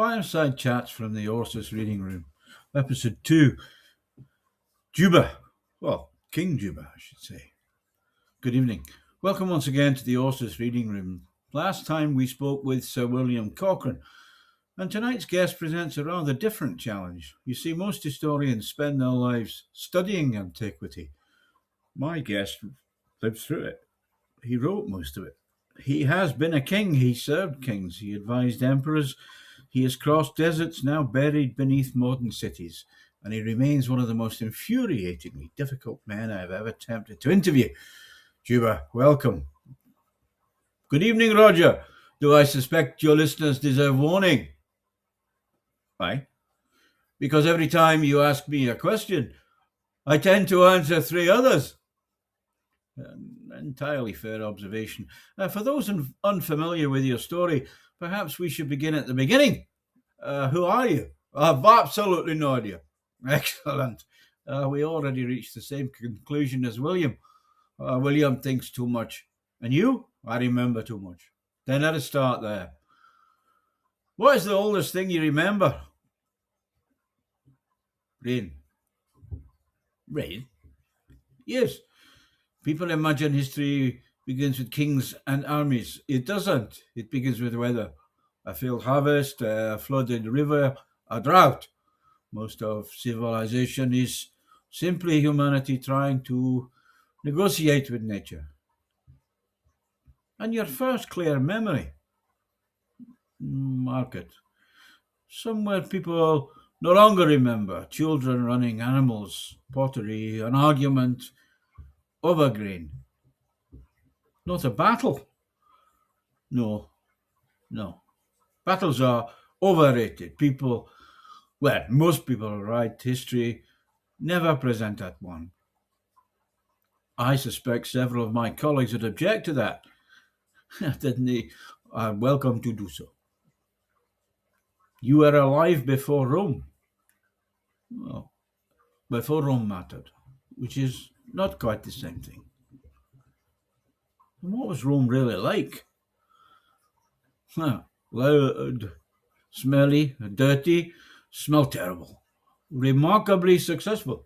Fireside Chats from the ORSUS Reading Room, Episode 2, Juba. Well, King Juba, I should say. Good evening. Welcome once again to the ORSUS Reading Room. Last time we spoke with Sir William Cochrane, and tonight's guest presents a rather different challenge. You see, most historians spend their lives studying antiquity. My guest lived through it. He wrote most of it. He has been a king. He served kings. He advised emperors. He has crossed deserts now buried beneath modern cities, and he remains one of the most infuriatingly difficult men I have ever attempted to interview. Juba, welcome. Good evening, Roger. Do I suspect your listeners deserve warning? Why? Because every time you ask me a question, I tend to answer three others. An entirely fair observation. For those unfamiliar with your story, perhaps we should begin at the beginning. Who are you? I've absolutely no idea. Excellent. We already reached the same conclusion as William. William thinks too much. And you? I remember too much. Then let us start there. What is the oldest thing you remember? Rain. Rain? Yes. People imagine history begins with kings and armies. It doesn't. It begins with weather. A failed harvest, a flooded river, a drought. Most of civilization is simply humanity trying to negotiate with nature. And your first clear memory? Market. Somewhere people no longer remember. Children running, animals, pottery, an argument over grain. Not a battle. No. Battles are overrated. Most people who write history never present at one. I suspect several of my colleagues would object to that. Didn't they? Are welcome to do so. You were alive before Rome. Well, before Rome mattered, which is not quite the same thing. And what was Rome really like? Loud, smelly, dirty, smelled terrible. Remarkably successful.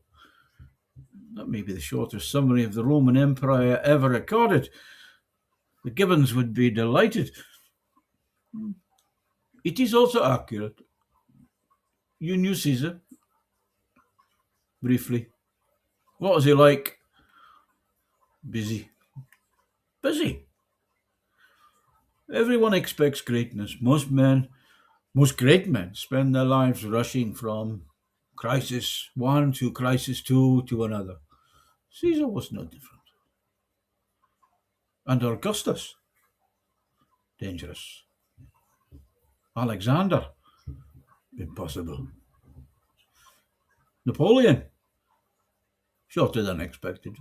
That may be the shortest summary of the Roman Empire ever recorded. The Gibbons would be delighted. It is also accurate. You knew Caesar. Briefly. What was he like? Busy. Everyone expects greatness. Most great men spend their lives rushing from crisis 1 to crisis 2 to another. Caesar was no different. And Augustus? Dangerous. Alexander? Impossible. Napoleon? Shorter than expected.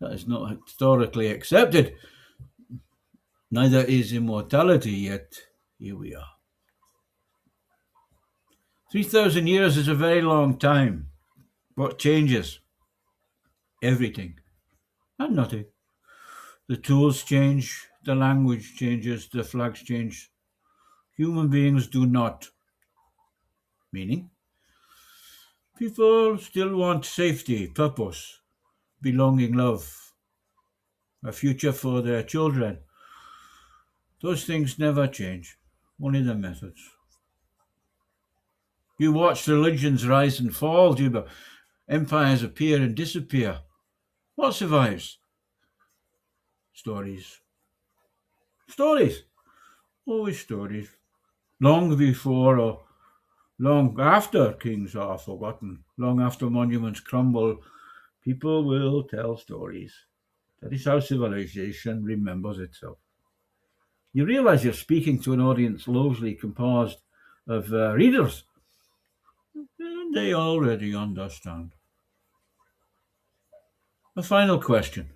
That is not historically accepted. Neither is immortality, yet here we are. 3,000 years is a very long time. What changes? Everything. And nothing. The tools change, the language changes, the flags change. Human beings do not. Meaning? People still want safety, purpose, belonging, love, a future for their children. Those things never change, only the methods. You watch religions rise and fall, Juba. Empires appear and disappear. What survives? Stories. Stories. Always stories. Long before or long after kings are forgotten, long after monuments crumble, people will tell stories. That is how civilization remembers itself. You realize you're speaking to an audience largely composed of readers. And they already understand. A final question.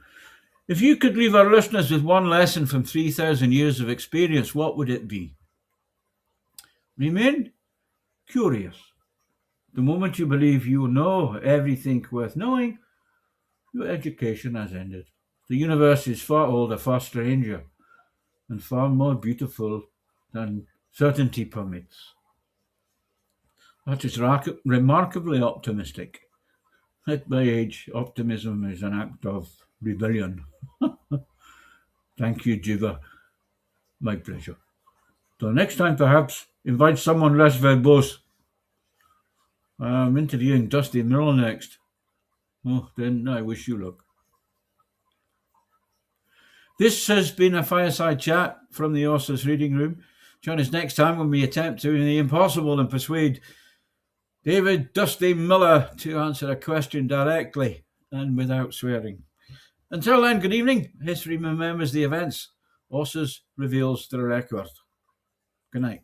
If you could leave our listeners with one lesson from 3,000 years of experience, what would it be? Remain curious. The moment you believe you know everything worth knowing, your education has ended. The universe is far older, far stranger, and far more beautiful than Certainty permits. That is remarkably optimistic. At my age, optimism is an act of rebellion. Thank you, Juba. My pleasure. Till next time, perhaps, invite someone less verbose. I'm interviewing Dusty Miller next. Oh, then I wish you luck. This has been a Fireside Chat from the ORSUS Reading Room. Join us next time when we attempt to do the impossible and persuade David Dusty Miller to answer a question directly and without swearing. Until then, good evening. History remembers the events. ORSUS reveals the record. Good night.